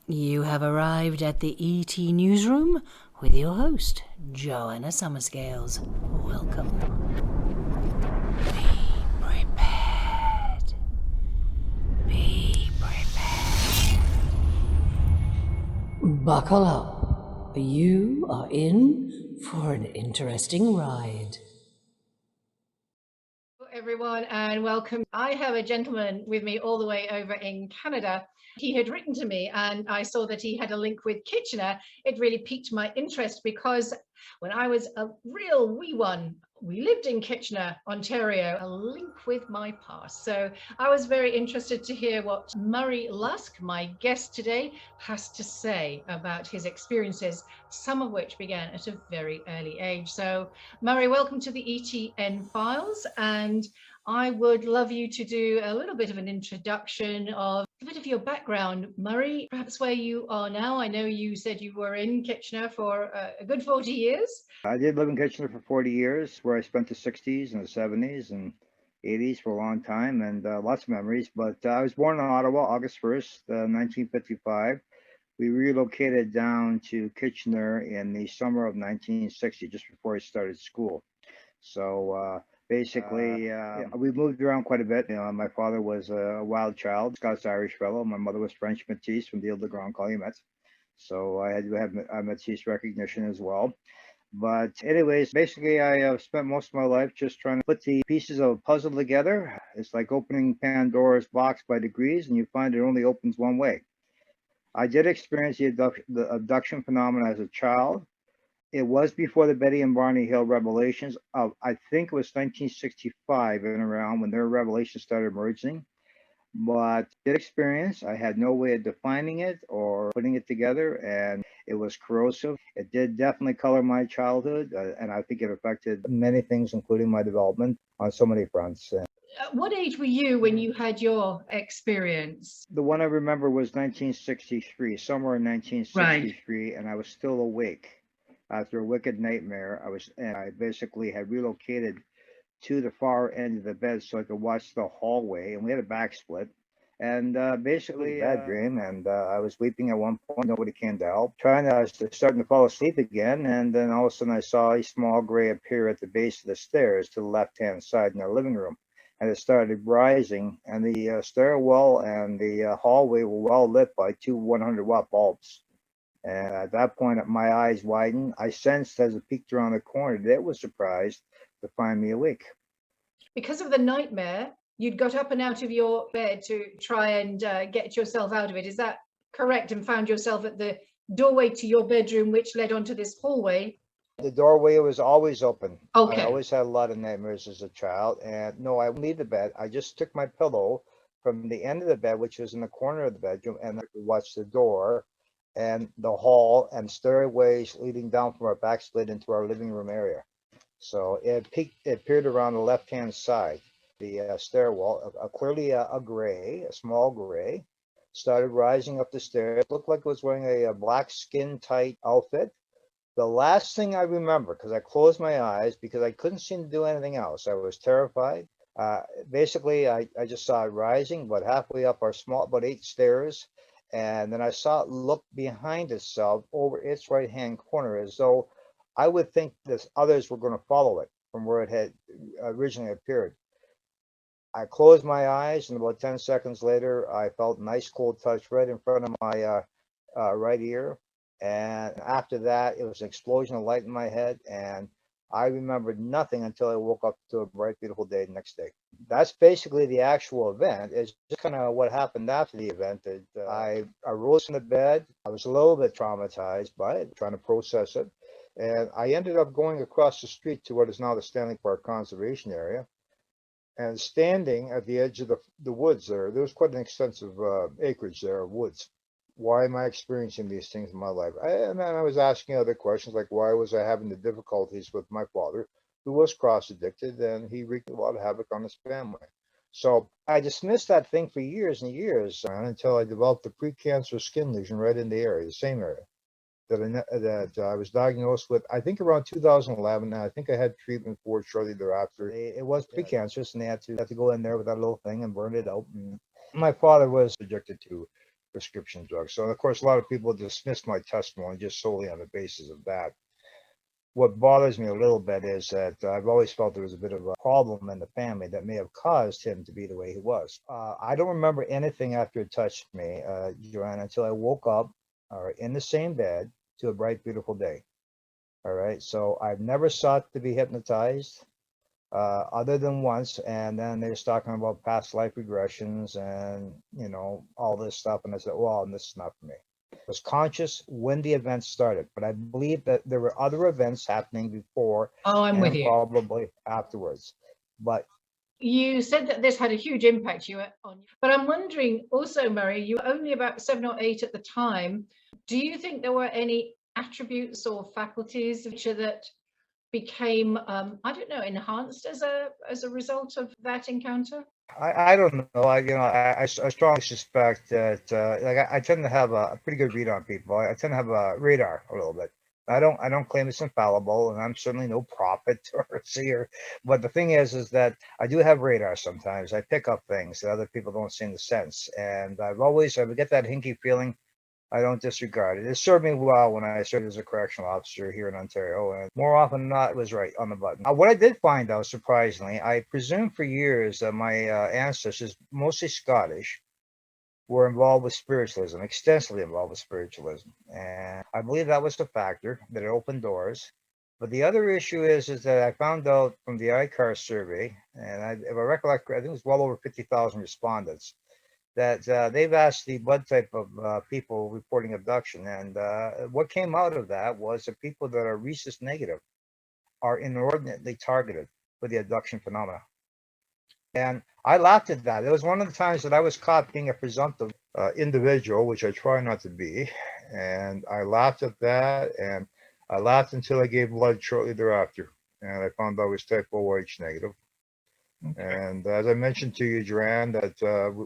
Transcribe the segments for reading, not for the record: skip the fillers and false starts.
You have arrived at the ET Newsroom with your host, Joanna Summerscales. Welcome. Be prepared. Be prepared. Buckle up. You are in for an interesting ride. Hello, everyone, and welcome. I have a gentleman with me all the way over in Canada. He had written to me and I saw that he had a link with Kitchener. It really piqued my interest because when I was a real wee one, we lived in Kitchener, Ontario, a link with my past. So I was very interested to hear what Murray Lusk, my guest today, has to say about his experiences, some of which began at a very early age. So Murray, welcome to the ETN Files, and I would love you to do a little bit of an introduction of a bit of your background, Murray, perhaps where you are now. I know you said you were in Kitchener for a good 40 years. I did live in Kitchener for 40 years, where I spent the 60s and the 70s and 80s for a long time, and lots of memories. But I was born in Ottawa, August 1st, 1955. We relocated down to Kitchener in the summer of 1960, just before I started school. So basically, we moved around quite a bit. My father was a wild child, Scots-Irish fellow. My mother was French Métis from the Ile-de-Grande Calumet. So I had to have Métis recognition as well. But anyways, basically, I spent most of my life just trying to put the pieces of a puzzle together. It's like opening Pandora's box by degrees, and you find it only opens one way. I did experience the abduction phenomenon as a child. It was before the Betty and Barney Hill revelations of, I think it was 1965 and around when their revelations started emerging. But did experience, I had no way of defining it or putting it together, and it was corrosive. It did definitely color my childhood, and I think it affected many things, including my development on so many fronts. What age were you when you had your experience? The one I remember was 1963, somewhere in Right. 1963, and I was still awake after a wicked nightmare. I basically had relocated to the far end of the bed so I could watch the hallway, and we had a back split. And basically, bad dream, and I was weeping at one point. Nobody came to help. Starting to fall asleep again, and then all of a sudden I saw a small gray appear at the base of the stairs to the left-hand side in our living room, and it started rising. And the stairwell and the hallway were well lit by two 100-watt bulbs. And at that point, my eyes widened. I sensed as it peeked around the corner that it was surprised to find me awake. Because of the nightmare, you'd got up and out of your bed to try and get yourself out of it. Is that correct? And found yourself at the doorway to your bedroom, which led onto this hallway. The doorway was always open. Okay. I always had a lot of nightmares as a child. And no, I wouldn't leave the bed. I just took my pillow from the end of the bed, which was in the corner of the bedroom, and I could watch the door and the hall and stairways leading down from our back split into our living room area. So it appeared around the left-hand side, the stairwell, clearly a gray, a small gray, started rising up the stairs. It looked like it was wearing a black skin-tight outfit. The last thing I remember, because I closed my eyes because I couldn't seem to do anything else. I was terrified. Basically, I just saw it rising about halfway up about 8 stairs. And then I saw it look behind itself over its right-hand corner as though I would think that others were going to follow it from where it had originally appeared. I closed my eyes, and about 10 seconds later, I felt a nice cold touch right in front of my right ear. And after that, it was an explosion of light in my head, and I remembered nothing until I woke up to a bright, beautiful day the next day. That's basically the actual event. It's just kind of what happened after the event. I rose from the bed. I was a little bit traumatized by it, trying to process it. And I ended up going across the street to what is now the Stanley Park Conservation Area. And standing at the edge of the woods there was quite an extensive acreage there of woods. Why am I experiencing these things in my life? And then I was asking other questions like, why was I having the difficulties with my father, who was cross-addicted, and he wreaked a lot of havoc on his family. So I dismissed that thing for years and years until I developed a precancerous skin lesion right in the area, the same area that I was diagnosed with, I think around 2011. And I think I had treatment for it shortly thereafter. It was precancerous, and they had to go in there with that little thing and burn it out. And my father was addicted to prescription drugs. So, of course, a lot of people dismiss my testimony just solely on the basis of that. What bothers me a little bit is that I've always felt there was a bit of a problem in the family that may have caused him to be the way he was. I don't remember anything after it touched me, Joanne, until I woke up in the same bed to a bright, beautiful day. All right. So I've never sought to be hypnotized other than once. And then they're talking about past life regressions and, all this stuff. And I said, well, this is not for me. Was conscious when the event started, but I believe that there were other events happening before I'm with you. Probably afterwards. But you said that this had a huge impact on you. But I'm wondering also, Murray, you were only about 7 or 8 at the time. Do you think there were any attributes or faculties that became, enhanced as a result of that encounter? I don't know. I strongly suspect that I tend to have a pretty good read on people. I tend to have a radar a little bit. I don't claim it's infallible, and I'm certainly no prophet or seer. But the thing is that I do have radar sometimes. I pick up things that other people don't seem to sense, and I get that hinky feeling. I don't disregard it. It served me well when I served as a correctional officer here in Ontario, and more often than not, it was right on the button. What I did find out, surprisingly, I presumed for years that my ancestors, mostly Scottish, were involved with spiritualism, extensively involved with spiritualism. And I believe that was the factor, that it opened doors. But the other issue is that I found out from the ICAR survey, and if I recollect, I think it was well over 50,000 respondents, that they've asked the blood type of people reporting abduction. And what came out of that was that people that are rhesus negative are inordinately targeted for the abduction phenomena. And I laughed at that. It was one of the times that I was caught being a presumptive individual, which I try not to be. And I laughed at that, and I laughed until I gave blood shortly thereafter. And I found out I was type OH negative. Okay. And as I mentioned to you, Joanne, that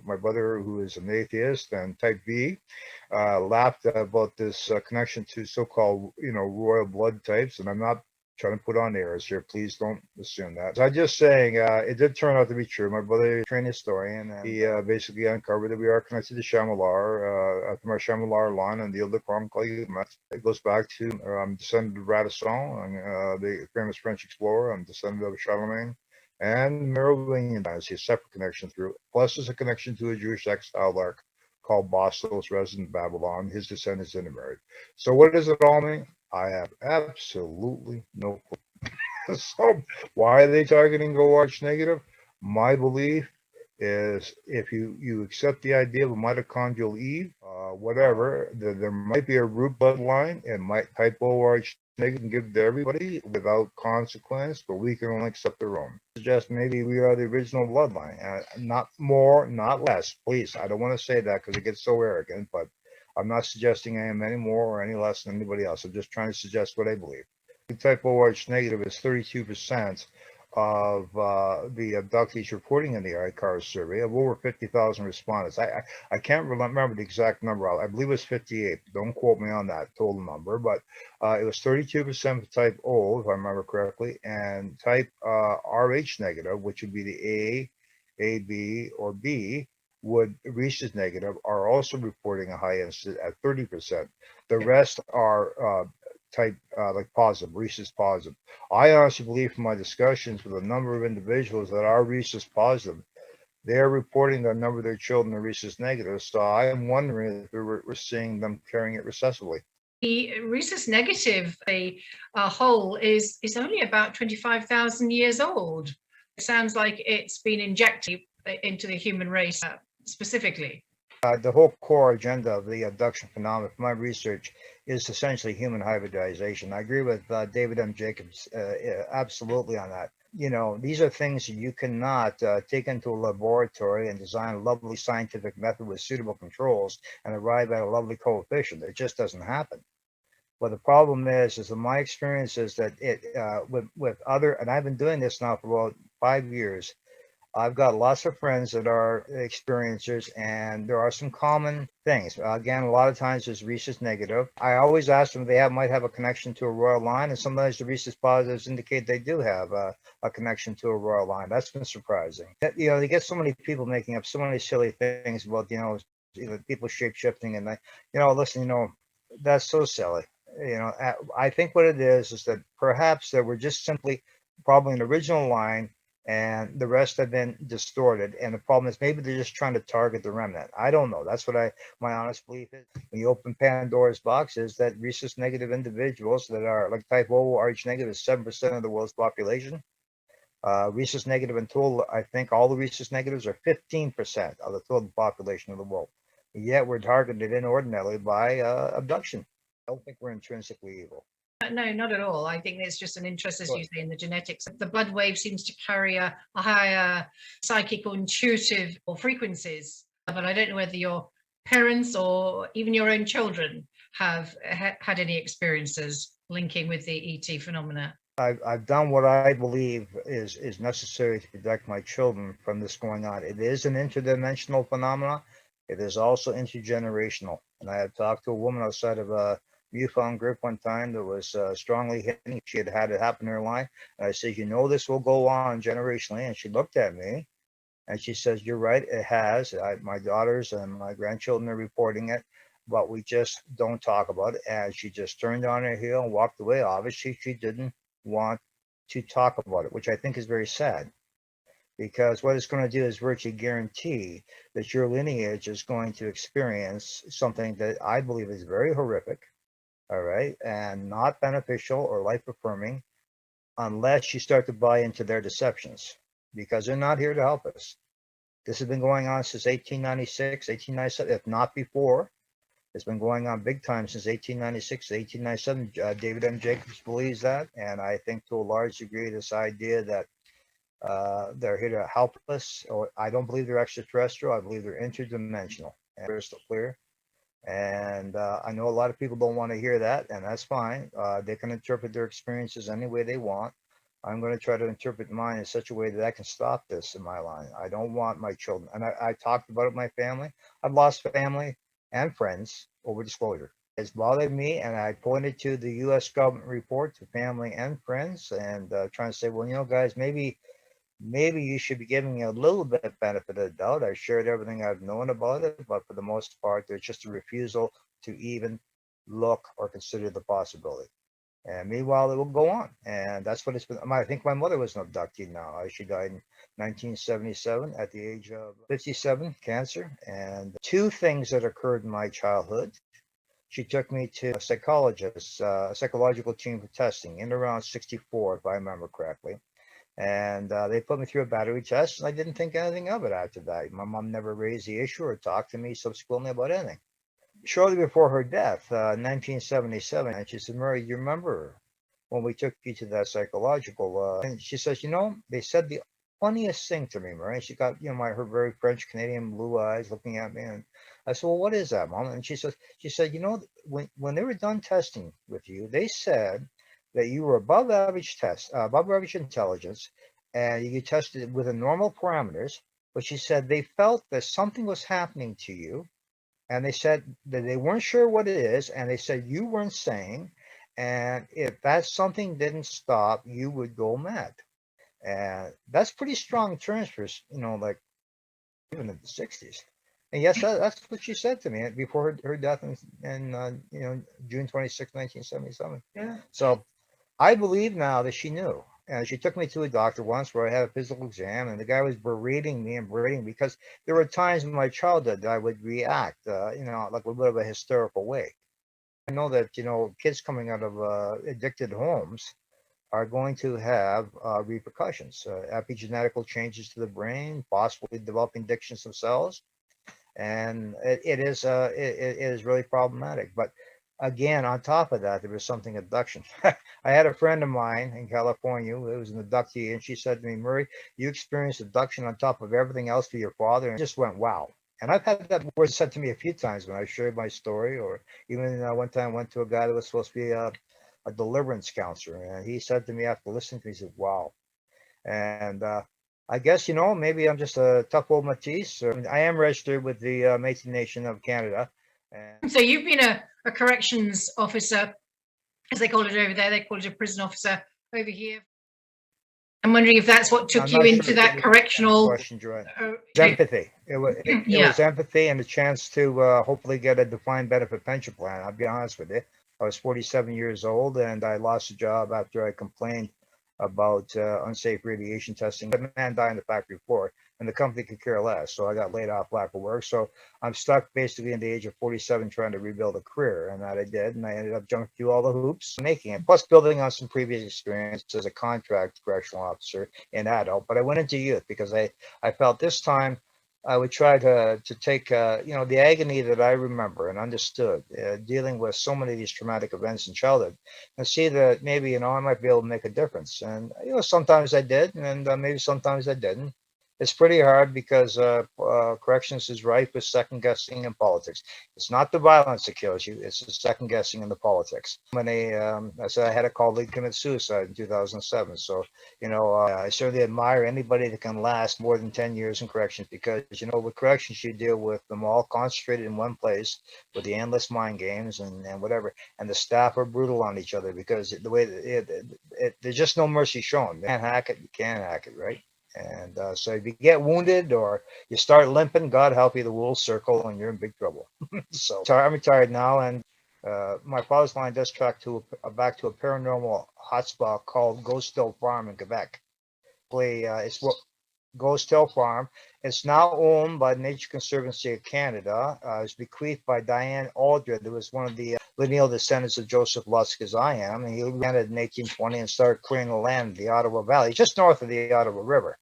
my brother, who is an atheist and type B, laughed about this connection to so-called, royal blood types. And I'm not trying to put on airs here. Please don't assume that. So I'm just saying it did turn out to be true. My brother is a trained historian, and he basically uncovered that we are connected to Shamalar, from our Shamalar line and the Ile de Crom-Clayumet. It goes back to I'm descendant of Radisson, the famous French explorer. I'm descendant of Charlemagne. And Merovingian dynasty, a separate connection through. Plus, there's a connection to a Jewish Exilarch called Bastos, resident of Babylon. His descendants intermarried. So, what does it all mean? I have absolutely no clue. So, why are they targeting OH negative? My belief is if you accept the idea of a mitochondrial Eve, whatever, there might be a root bloodline and might type OH negative and give to everybody without consequence, but we can only accept their own. Suggest maybe we are the original bloodline, not more, not less. Please, I don't want to say that because it gets so arrogant, but I'm not suggesting I am any more or any less than anybody else. I'm just trying to suggest what I believe. Type OH negative is 32% of the abductees reporting in the ICAR survey of over 50,000 respondents. I can't remember the exact number. I believe it was 58. Don't quote me on that total number, but it was 32% for type O, if I remember correctly, and type RH negative, which would be the A, B, or B, would rhesus negative, are also reporting a high incidence at 30%. The rest are type like positive, rhesus positive. I honestly believe from my discussions with a number of individuals that are rhesus positive, they're reporting that a number of their children are rhesus negative. So I am wondering if we're seeing them carrying it recessively. The rhesus negative, the whole is only about 25,000 years old. It sounds like it's been injected into the human race specifically. The whole core agenda of the abduction phenomenon, from my research, is essentially human hybridization. I agree with David M. Jacobs absolutely on that. These are things you cannot take into a laboratory and design a lovely scientific method with suitable controls and arrive at a lovely coefficient. It just doesn't happen. But the problem is in my experience is that it with other, and I've been doing this now for about 5 years. I've got lots of friends that are experiencers, and there are some common things. Again, a lot of times there's rhesus negative. I always ask them if they might have a connection to a royal line, and sometimes the rhesus positives indicate they do have a connection to a royal line. That's been surprising. You get so many people making up so many silly things about, people shape shifting, and listen, that's so silly. I think what it is that perhaps that we're just simply probably an original line, and the rest have been distorted. And the problem is maybe they're just trying to target the remnant. I don't know. That's what my honest belief is. When you open Pandora's box, is that rhesus negative individuals that are like type O Rh negative is 7% of the world's population. Rhesus negative in total, I think all the rhesus negatives are 15% of the total population of the world. Yet we're targeted inordinately by abduction. I don't think we're intrinsically evil. No, not at all. I think there's just an interest, as you say, in the genetics. The blood wave seems to carry a higher psychic or intuitive or frequencies. But I don't know whether your parents or even your own children have had any experiences linking with the ET phenomena. I've done what I believe is necessary to protect my children from this going on. It is an interdimensional phenomena. It is also intergenerational. And I had talked to a woman outside of a MUFON group one time that was strongly hitting. She had it happen in her life. And I said, this will go on generationally. And she looked at me and she says, you're right, it has. My daughters and my grandchildren are reporting it, but we just don't talk about it. And she just turned on her heel and walked away. Obviously, she didn't want to talk about it, which I think is very sad, because what it's going to do is virtually guarantee that your lineage is going to experience something that I believe is very horrific, all right, and not beneficial or life affirming unless you start to buy into their deceptions, because they're not here to help us. This has been going on since 1896, 1897, if not before. It's been going on big time since 1896, 1897. David M. Jacobs believes that, and I think to a large degree this idea that they're here to help us. Or I don't believe they're extraterrestrial. I believe they're interdimensional, and crystal clear. And I know a lot of people don't want to hear that, and that's fine. They can interpret their experiences any way they want. I'm going to try to interpret mine in such a way that I can stop this in my line. I don't want my children, and I talked about it with my family. I've lost family and friends over disclosure. It's bothered me, and I pointed to the U.S. government report to family and friends, and trying to say, well, guys, maybe you should be giving me a little bit of benefit of the doubt. I shared everything I've known about it, but for the most part, there's just a refusal to even look or consider the possibility. And meanwhile, it will go on, and that's what it's been. I think my mother was an abductee now. She died in 1977 at the age of 57, cancer. And two things that occurred in my childhood. She took me to a psychologist, a psychological team for testing in around 64, if I remember correctly. And they put me through a battery test, and I didn't think anything of it after that. My mom never raised the issue or talked to me subsequently about anything. Shortly before her death, 1977, and she said, Murray, you remember when we took you to that psychological, and she says, they said the funniest thing to me, Murray. She got, her very French Canadian blue eyes looking at me, and I said, well, what is that, Mom? And she said, when they were done testing with you, they said that you were above average intelligence, and you tested within normal parameters, but she said they felt that something was happening to you, and they said that they weren't sure what it is, and they said you weren't sane, and if that something didn't stop, you would go mad. And that's pretty strong terms for, like even in the 60s. And yes, that's what she said to me before her death in June 26, 1977. Yeah. So I believe now that she knew. And she took me to a doctor once where I had a physical exam, and the guy was berating me because there were times in my childhood that I would react, like a little bit of a hysterical way. I know that, kids coming out of addicted homes are going to have repercussions, epigenetical changes to the brain, possibly developing addictions themselves. And it is really problematic. But again, on top of that, there was something abduction. I had a friend of mine in California who was an abductee, and she said to me, Murray, you experienced abduction on top of everything else for your father. And I just went, wow. And I've had that word said to me a few times when I shared my story, or even one time I went to a guy that was supposed to be a deliverance counselor. And he said to me after listening to me, he said, wow. And I guess, maybe I'm just a tough old Matisse. I am registered with the Métis Nation of Canada. And so you've been a corrections officer, as they call it over there. They call it a prison officer over here. I'm wondering if that's what I'm took not you sure into if that it correctional. question, Joanne. Uh, It's empathy. It yeah. was empathy and a chance to hopefully get a defined benefit pension plan. I'll be honest with you. I was 47 years old and I lost a job after I complained about unsafe radiation testing. A man died in the factory floor, and the company could care less. So I got laid off, lack of work. So I'm stuck basically in the age of 47 trying to rebuild a career, and that I did. And I ended up jumping through all the hoops, making it. Plus, building on some previous experience as a contract correctional officer in adult. But I went into youth because I felt this time I would try to take the agony that I remember and understood dealing with so many of these traumatic events in childhood, and see that maybe I might be able to make a difference. And sometimes I did, and maybe sometimes I didn't. It's pretty hard because corrections is rife with second guessing in politics. It's not the violence that kills you; it's the second guessing in the politics. I said I had a colleague commit suicide in 2007. So I certainly admire anybody that can last more than 10 years in corrections, because with corrections you deal with them all concentrated in one place with the endless mind games and whatever, and the staff are brutal on each other because the way there's just no mercy shown. You can't hack it, you can't hack it, right? And so if you get wounded or you start limping, God help you, the wolves circle and you're in big trouble. So I'm retired now, and my father's line does track back to a paranormal hotspot called Ghost Hill Farm in Quebec. It's what Ghost Hill Farm. It's now owned by the Nature Conservancy of Canada. It was bequeathed by Diane Aldred, who was one of the lineal descendants of Joseph Lusk, as I am. And he landed in 1820 and started clearing the land in the Ottawa Valley, just north of the Ottawa River.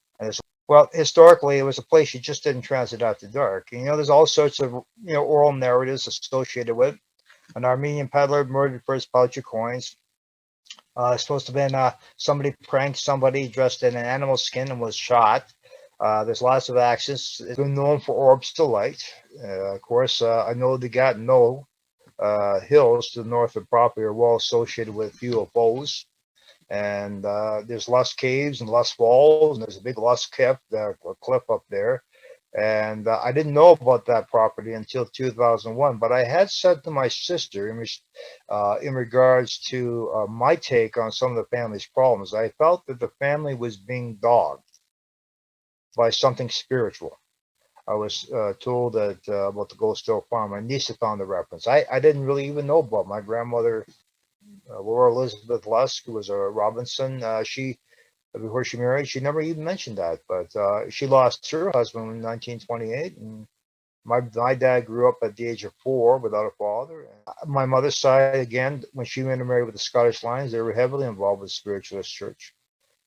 Well, historically, it was a place you just didn't transit after dark. And, there's all sorts of oral narratives associated with it. An Armenian peddler murdered for his pouch of coins. It's supposed to have been somebody pranked somebody dressed in an animal skin and was shot. There's lots of accidents. It's been known for orbs to light. Of course, I know the Gatineau hills to the north of the property are well associated with UFOs. And there's Lusk Caves and Lusk Falls, and there's a big Lusk cliff up there. And I didn't know about that property until 2001, but I had said to my sister in regards to my take on some of the family's problems, I felt that the family was being dogged by something spiritual. I was told that about the Ghost Hill Farm. My niece had found the reference. I didn't really even know about my grandmother, Laura Elizabeth Lusk, who was a Robinson. Before she married, she never even mentioned that. But she lost her husband in 1928, and my dad grew up at the age of 4 without a father. My mother's side, again, when she intermarried with the Scottish Lions, they were heavily involved with the Spiritualist Church.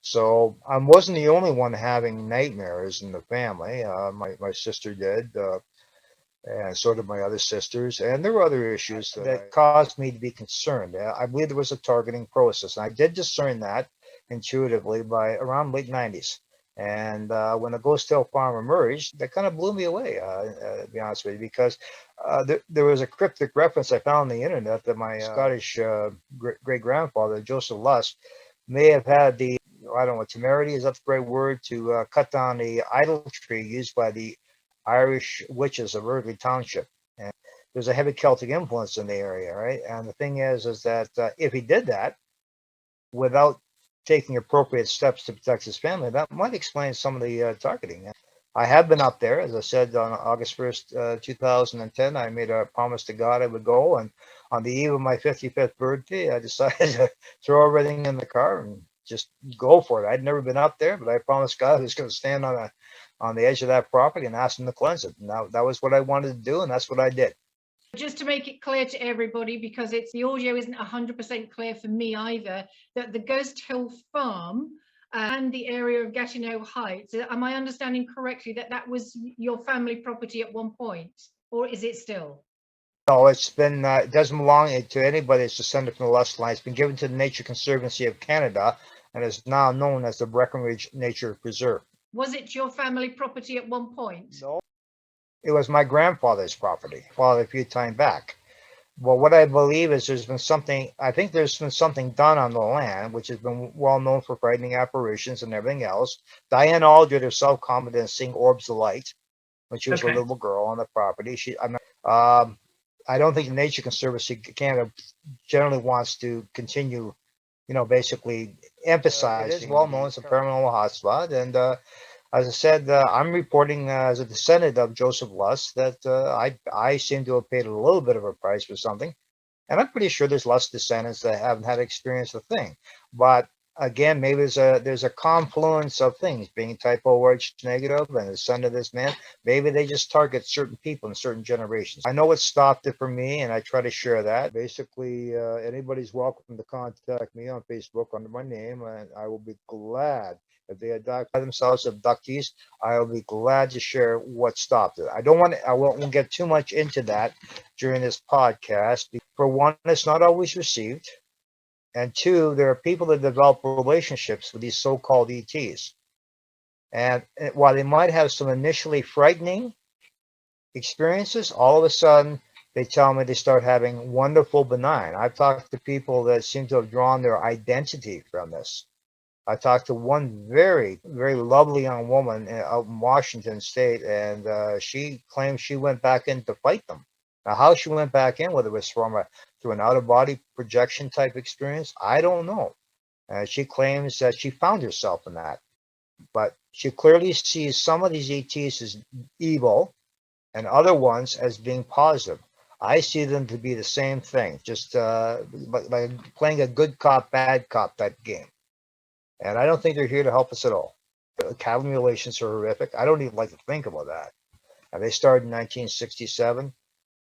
So I wasn't the only one having nightmares in the family. My sister did, and so did my other sisters. And there were other issues that caused me to be concerned. I believe there was a targeting process, and I did discern that intuitively by around late 90s. And when the Ghost Hill Farm emerged, that kind of blew me away, to be honest with you, because there was a cryptic reference I found on the internet that my Scottish great-grandfather, Joseph Lusk, may have had the, I don't know, temerity, is that the right word, to cut down the idol tree used by the Irish witches of Eardley Township. And there's a heavy Celtic influence in the area, right? And the thing is that if he did that without taking appropriate steps to protect his family, that might explain some of the targeting. I have been up there, as I said, on August 1st, 2010. I made a promise to God I would go, and on the eve of my 55th birthday, I decided to throw everything in the car and just go for it. I'd never been up there, but I promised God I was going to stand on the edge of that property and ask him to cleanse it. And that was what I wanted to do, and that's what I did. Just to make it clear to everybody, because the audio isn't 100% clear for me either, that the Ghost Hill Farm and the area of Gatineau Heights, am I understanding correctly that was your family property at one point, or is it still? No, it's been, it doesn't belong to anybody. It's descended from the Lusk line. It's been given to the Nature Conservancy of Canada and is now known as the Breckenridge Nature Preserve. Was it your family property at one point? No, it was my grandfather's property, a few times back. Well, what I believe is there's been something done on the land, which has been well known for frightening apparitions and everything else. Diane Aldred herself commented on seeing orbs of light when she was a little girl on the property. I don't think the Nature Conservancy Canada generally wants to continue basically emphasize. It is well known it's a paranormal hotspot, and as I said, I'm reporting as a descendant of Joseph Lusk that I seem to have paid a little bit of a price for something. And I'm pretty sure there's Lusk descendants that haven't had experience with thing. But again, maybe there's a confluence of things, being type ORH negative and the son of this man. Maybe they just target certain people in certain generations. I know what stopped it for me, and I try to share that. Basically, anybody's welcome to contact me on Facebook under my name, and I will be glad. If they identify themselves as abductees, I will be glad to share what stopped it. I won't get too much into that during this podcast. For one, it's not always received. And two, there are people that develop relationships with these so-called ETs. And while they might have some initially frightening experiences, all of a sudden they tell me they start having wonderful benign. I've talked to people that seem to have drawn their identity from this. I talked to one very, very lovely young woman out in Washington State, and she claims she went back in to fight them. Now, how she went back in, whether it was through an out-of-body projection type experience, I don't know. She claims that she found herself in that, but she clearly sees some of these ETs as evil and other ones as being positive. I see them to be the same thing, just like playing a good cop, bad cop type game. And I don't think they're here to help us at all. Cattle mutilations are horrific. I don't even like to think about that. And they started in 1967.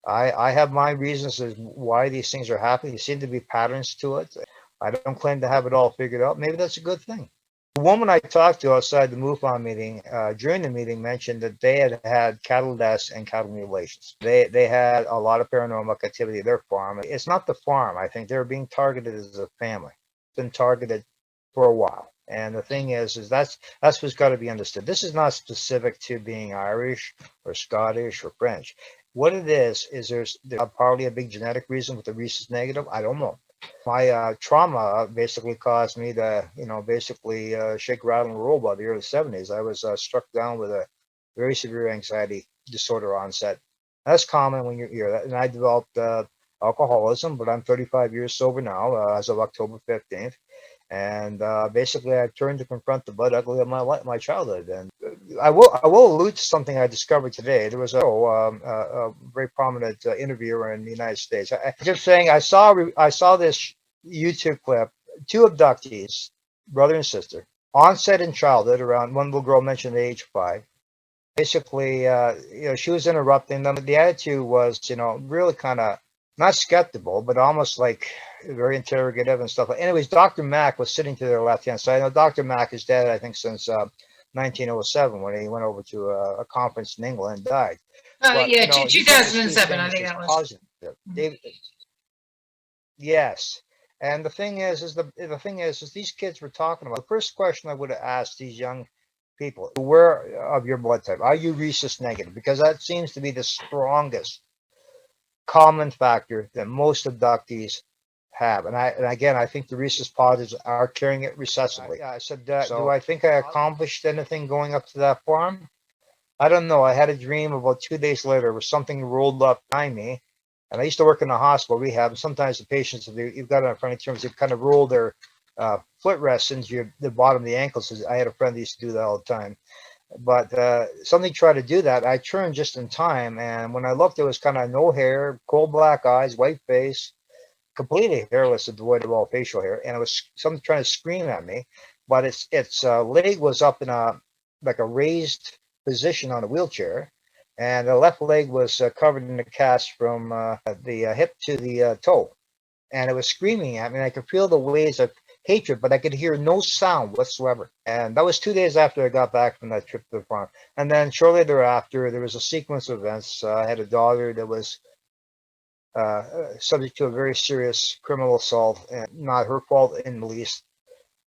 I have my reasons as why these things are happening. There seem to be patterns to it. I don't claim to have it all figured out. Maybe that's a good thing. The woman I talked to outside the MUFON meeting, during the meeting, mentioned that they had cattle deaths and cattle mutilations. They had a lot of paranormal activity at their farm. It's not the farm. I think they're being targeted as a family. It's been targeted for a while. And the thing is that's what's got to be understood. This is not specific to being Irish or Scottish or French. What it is there's probably a big genetic reason with the rhesus negative. I don't know. My trauma basically caused me to, basically shake, rattle, and roll by the early 70s. I was struck down with a very severe anxiety disorder onset. That's common when you're here. And I developed alcoholism, but I'm 35 years sober now, as of October 15th. And basically, I turned to confront the butt ugly of my childhood. And I will allude to something I discovered today. There was a very prominent interviewer in the United States. I just saying, I saw this YouTube clip. Two abductees, brother and sister, onset in childhood. Around one little girl mentioned the age of 5. Basically, she was interrupting them. The attitude was, really kind of not skeptical, but almost like very interrogative and stuff. Anyways, Dr. Mack was sitting to their left-hand side. Now, Dr. Mack is dead, I think, since 1907 when he went over to a conference in England and died. But, 2007, I think that was. Positive. Yes. And the thing is these kids we're talking about, the first question I would have asked these young people, where of your blood type? Are you rhesus negative? Because that seems to be the strongest common factor that most abductees have. And again, I think the rhesus positives are carrying it recessively. Yeah, I said, do I think I accomplished anything going up to that farm? I don't know. I had a dream about 2 days later where something rolled up behind me. And I used to work in a hospital rehab. And sometimes the patients, you've got it on funny terms, they kind of roll their footrests into the bottom of the ankles. I had a friend that used to do that all the time. But something tried to do that. I turned just in time, and when I looked, it was kind of no hair, cold black eyes, white face, completely hairless and devoid of all facial hair, and it was something trying to scream at me. But its leg was up in a raised position on a wheelchair, and the left leg was covered in a cast from the hip to the toe, and it was screaming at me. And I could feel the waves of hatred, but I could hear no sound whatsoever. And that was 2 days after I got back from that trip to the farm. And then shortly thereafter, there was a sequence of events. I had a daughter that was subject to a very serious criminal assault, and not her fault in the least.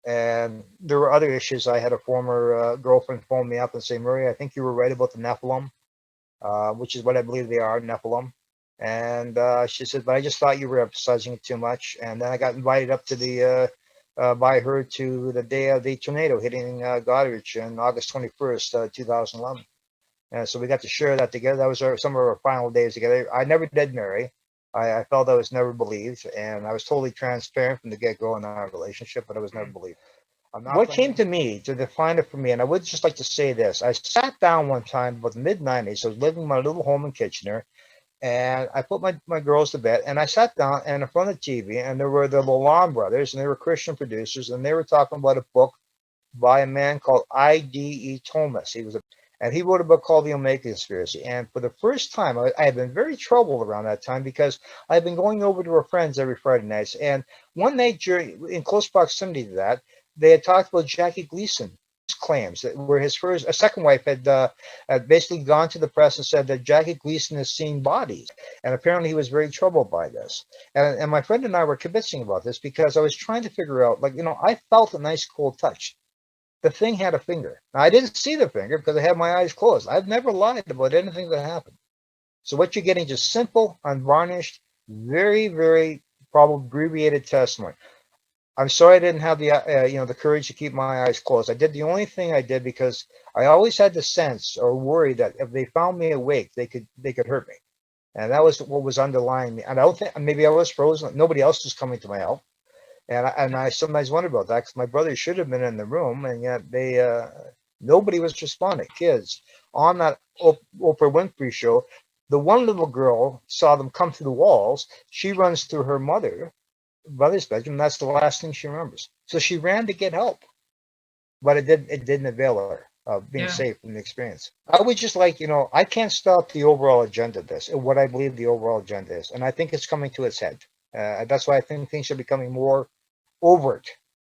And there were other issues. I had a former girlfriend phone me up and say, Murray, I think you were right about the Nephilim, which is what I believe they are, Nephilim. And she said, but I just thought you were emphasizing it too much. And then I got invited up to the by her to the day of the tornado hitting Goderich on August 21st, 2011. And so we got to share that together. That was some of our final days together. I never did marry. I felt I was never believed, and I was totally transparent from the get-go in our relationship, but I was never believed. What came to me to define it for me, and I would just like to say this: I sat down one time about the mid-'90s. I was living in my little home in Kitchener, and I put my girls to bed, and I sat down and in front of the TV, and there were the Lalonde brothers, and they were Christian producers, and they were talking about a book by a man called I.D.E. Thomas. And he wrote a book called The Omega Conspiracy. And for the first time, I had been very troubled around that time because I'd been going over to her friends every Friday nights. And one night, in close proximity to that, they had talked about Jackie Gleason claims that where a second wife had basically gone to the press and said that Jackie Gleason has seen bodies, and apparently he was very troubled by this. And my friend and I were convincing about this because I was trying to figure out, I felt a nice cold touch. The thing had a finger. Now, I didn't see the finger because I had my eyes closed. I've never lied about anything that happened. So what you're getting, just simple, unvarnished, very, very probably abbreviated testimony. I'm sorry I didn't have the courage to keep my eyes closed. I did the only thing I did because I always had the sense or worry that if they found me awake, they could hurt me, and that was what was underlying me. And I don't think maybe I was frozen. Nobody else was coming to my help, and I sometimes wonder about that because my brother should have been in the room, and yet nobody was responding. Kids on that Oprah Winfrey show, the one little girl saw them come through the walls. She runs to her brother's bedroom. That's the last thing she remembers. So she ran to get help, but it didn't avail her of being safe from the experience. I would just I can't stop the overall agenda of this, what I believe the overall agenda is, and I think it's coming to its head. That's why I think things are becoming more overt.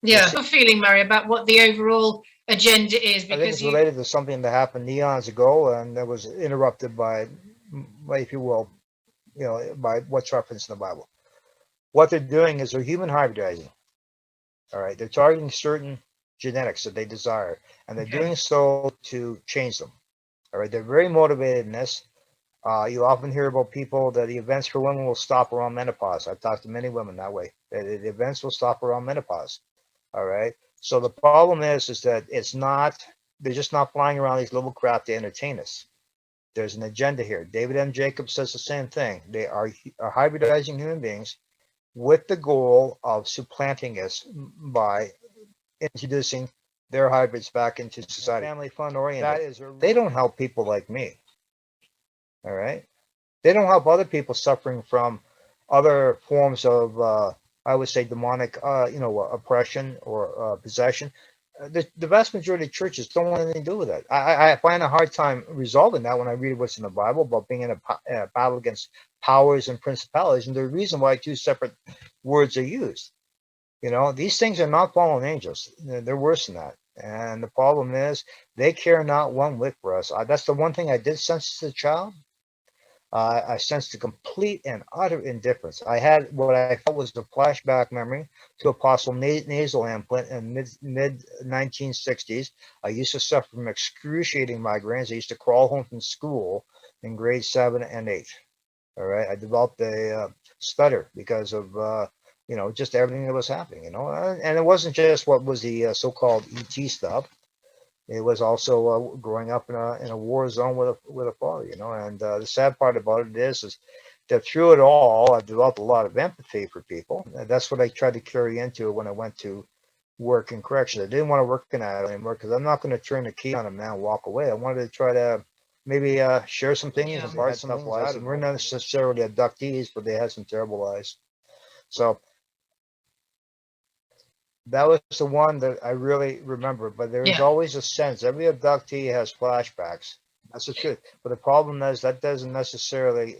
Yeah, I'm feeling, Murray, about what the overall agenda is, because I think it's related to something that happened eons ago, and that was interrupted by, if you will, by what's referenced in the Bible. What they're doing is they're human hybridizing. All right, they're targeting certain genetics that they desire, and they're doing so to change them. All right, they're very motivated in this. You often hear about people that the events for women will stop around menopause. I've talked to many women that way. The events will stop around menopause. All right. So the problem is that they're just not flying around these little craft to entertain us. There's an agenda here. David M. Jacobs says the same thing. They are hybridizing human beings with the goal of supplanting us by introducing their hybrids back into society. Family fun oriented. They don't help people like me. All right. They don't help other people suffering from other forms of, I would say, demonic, oppression or possession. The vast majority of churches don't want anything to do with that. I find a hard time resolving that when I read what's in the Bible about being in a battle against powers and principalities, and the reason why two separate words are used. These things are not fallen angels. They're worse than that. And the problem is they care not one whit for us. That's the one thing I did sense as a child. I sensed a complete and utter indifference. I had what I felt was a flashback memory to a possible nasal implant in mid 1960s. I used to suffer from excruciating migraines. I used to crawl home from school in grades 7 and 8. All right, I developed a stutter because of just everything that was happening. And it wasn't just what was the so-called ET stuff. It was also growing up in a war zone with a father, And the sad part about it is that through it all, I've developed a lot of empathy for people. And that's what I tried to carry into when I went to work in corrections. I didn't want to work in that anymore because I'm not going to turn the key on a man and walk away. I wanted to try to maybe share some things and impart some lives. And we're not necessarily abductees, but they had some terrible lives. So that was the one that I really remember, but there is always a sense. Every abductee has flashbacks. That's the truth. But the problem is that doesn't necessarily,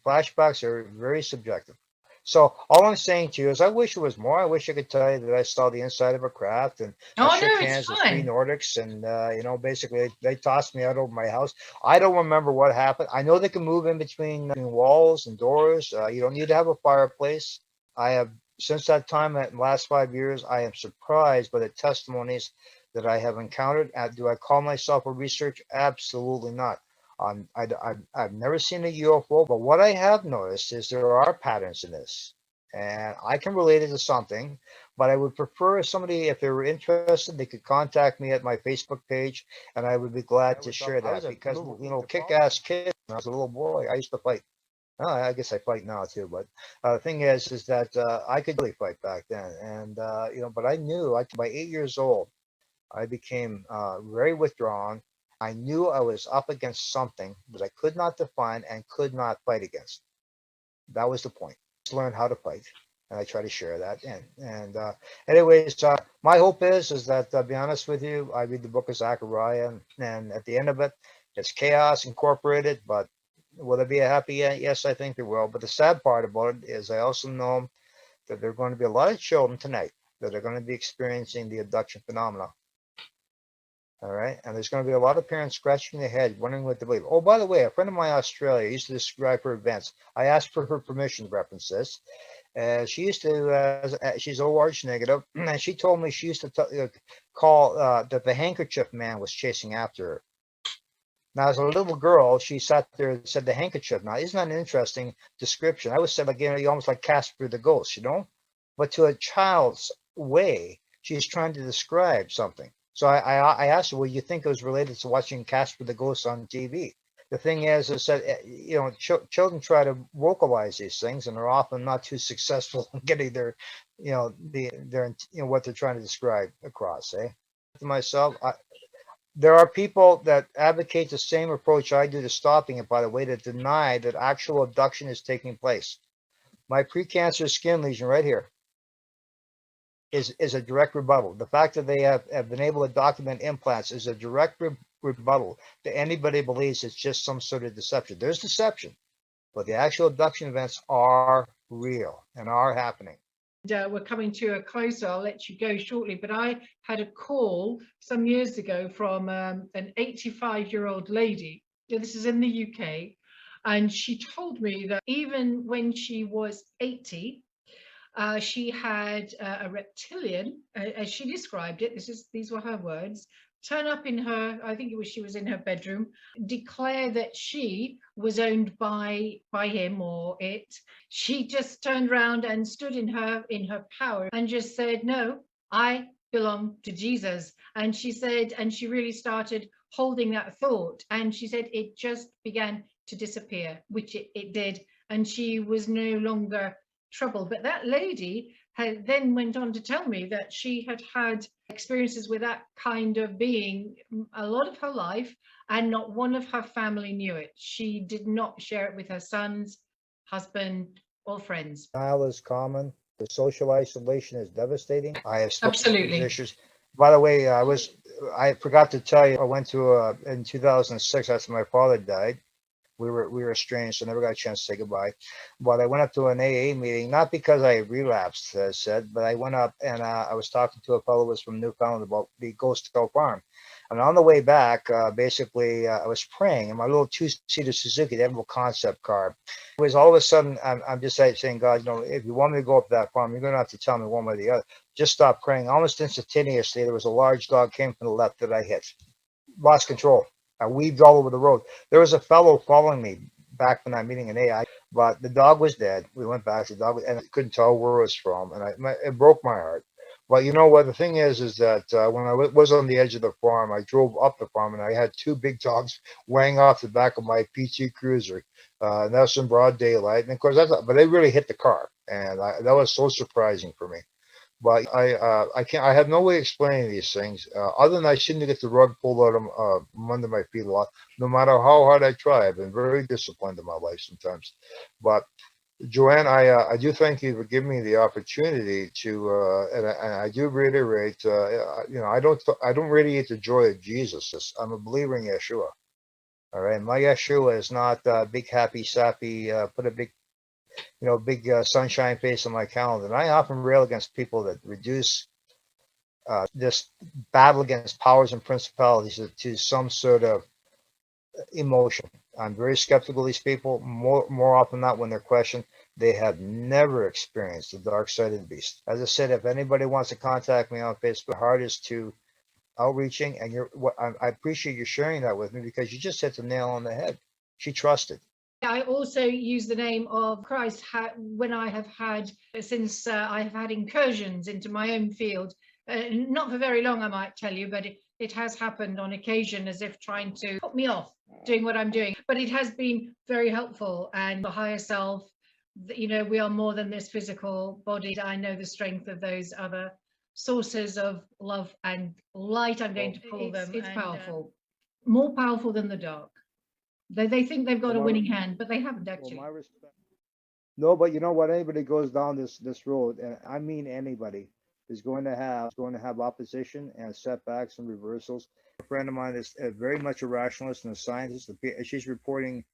flashbacks are very subjective. So all I'm saying to you is I wish it was more. I wish I could tell you that I saw the inside of a craft and I shook hands with 3 Nordics and, basically they tossed me out over my house. I don't remember what happened. I know they can move in between walls and doors. You don't need to have a fireplace. I have Since that time, in the last 5 years, I am surprised by the testimonies that I have encountered. Do I call myself a researcher? Absolutely not. I've never seen a UFO, but what I have noticed is there are patterns in this, and I can relate it to something. But I would prefer if they were interested, they could contact me at my Facebook page, and I would be glad to share that because kick-ass kid when I was a little boy, I used to fight. Well, I guess I fight now too, but the thing is that I could really fight back then, and but I knew by 8 years old, I became very withdrawn. I knew I was up against something that I could not define and could not fight against. That was the point. Just learn how to fight, and I try to share that. And anyways, my hope is that to be honest with you, I read the book of Zechariah, and at the end of it, it's chaos incorporated. But will there be a happy end? Yes, I think there will. But the sad part about it is I also know that there are going to be a lot of children tonight that are going to be experiencing the abduction phenomena. All right. And there's going to be a lot of parents scratching their head, wondering what to believe. Oh, by the way, a friend of mine in Australia used to describe her events. I asked for her permission to reference this. She used to, she's ORH negative, and she told me she used to call that the handkerchief man was chasing after her. Now, as a little girl, she sat there and said the handkerchief. Now, isn't that an interesting description? I would say, like, almost like Casper the Ghost, But to a child's way, she's trying to describe something. So I asked her, well, you think it was related to watching Casper the Ghost on TV? The thing is that, children try to vocalize these things, and they're often not too successful in getting their what they're trying to describe across, eh? To myself, there are people that advocate the same approach I do to stopping it, by the way, that deny that actual abduction is taking place. My precancerous skin lesion right here is a direct rebuttal. The fact that they have been able to document implants is a direct rebuttal to anybody who believes it's just some sort of deception. There's deception, but the actual abduction events are real and are happening. We're coming to a close, so I'll let you go shortly. But I had a call some years ago from an 85-year-old lady. This is in the UK. And she told me that even when she was 80, she had a reptilian, as she described it, these were her words, turn up in her, I think she was in her bedroom, declare that she was owned by him or it. She just turned around and stood in her power and just said, no, I belong to Jesus. And she said, and she really started holding that thought. And she said it just began to disappear, which it did. And she was no longer troubled. But that lady then went on to tell me that she had experiences with that kind of being a lot of her life, and not one of her family knew it. She did not share it with her sons, husband, or friends. Denial is common. The social isolation is devastating. I have absolutely issues. By the way, I forgot to tell you, I went to in 2006 after my father died. We were estranged, so never got a chance to say goodbye. But I went up to an AA meeting, not because I relapsed, as said, but I went up and I was talking to a fellow who was from Newfoundland about the Ghost Hill Farm. And on the way back, basically, I was praying in my little two-seater Suzuki, that little concept car. It was all of a sudden, I'm just saying, God, if you want me to go up to that farm, you're going to have to tell me one way or the other. Just stop praying. Almost instantaneously, there was a large dog came from the left that I hit. Lost control. I weaved all over the road. There was a fellow following me back from that meeting in AI, but the dog was dead. We went back to the dog, and I couldn't tell where it was from, and it broke my heart. But you know what? The thing is that when I was on the edge of the farm, I drove up the farm, and I had two big dogs weighing off the back of my PT Cruiser. And that was in broad daylight, and of course, but they really hit the car, and that was so surprising for me. But I can't. I have no way of explaining these things other than I seem to get the rug pulled out of under my feet a lot. No matter how hard I try, I've been very disciplined in my life sometimes. But Joanne, I do thank you for giving me the opportunity to, and I do reiterate, I don't radiate the joy of Jesus. I'm a believer in Yeshua. All right, my Yeshua is not big happy sappy. Put a big sunshine face on my calendar. And I often rail against people that reduce this battle against powers and principalities to some sort of emotion. I'm very skeptical of these people. More often than not, when they're questioned, they have never experienced the dark side of the beast. As I said, if anybody wants to contact me on Facebook, my heart is to outreaching, and I appreciate you sharing that with me, because you just hit the nail on the head. She trusted. I also use the name of Christ when I have had, since I have had incursions into my own field, not for very long, I might tell you, but it has happened on occasion as if trying to put me off doing what I'm doing. But it has been very helpful, and the higher self, you know, we are more than this physical body. I know the strength of those other sources of love and light, I'm going to call them. It's powerful, more powerful than the dark. They think they've got a winning hand, but they haven't actually. Well, my respect. No, but you know what? Anybody goes down this road, and I mean anybody, is going to have opposition and setbacks and reversals. A friend of mine is very much a rationalist and a scientist. She's reporting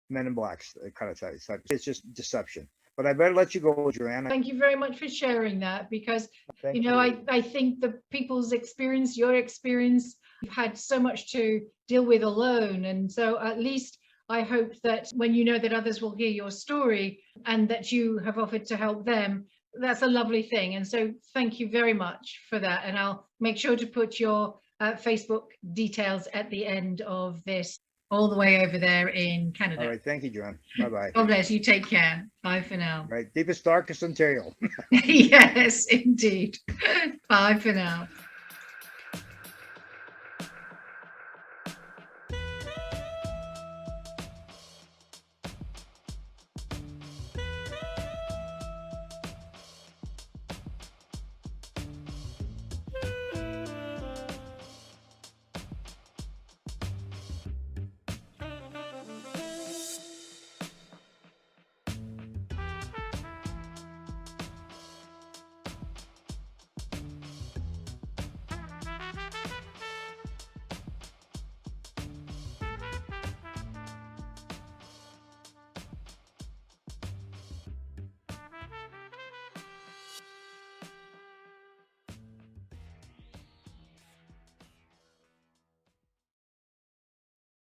Men in Blacks kind of type. It's just deception. But I better let you go, Joanna. Thank you very much for sharing that, because Thank you know, you. I think the people's experience, your experience, you've had so much to deal with alone, and so at least I hope that when you know that others will hear your story and that you have offered to help them, that's a lovely thing. And so thank you very much for that. And I'll make sure to put your Facebook details at the end of this, all the way over there in Canada. All right. Thank you, Joanne. Bye-bye. God bless you. Take care. Bye for now. Right. Deepest, darkest Ontario. Yes, indeed. Bye for now.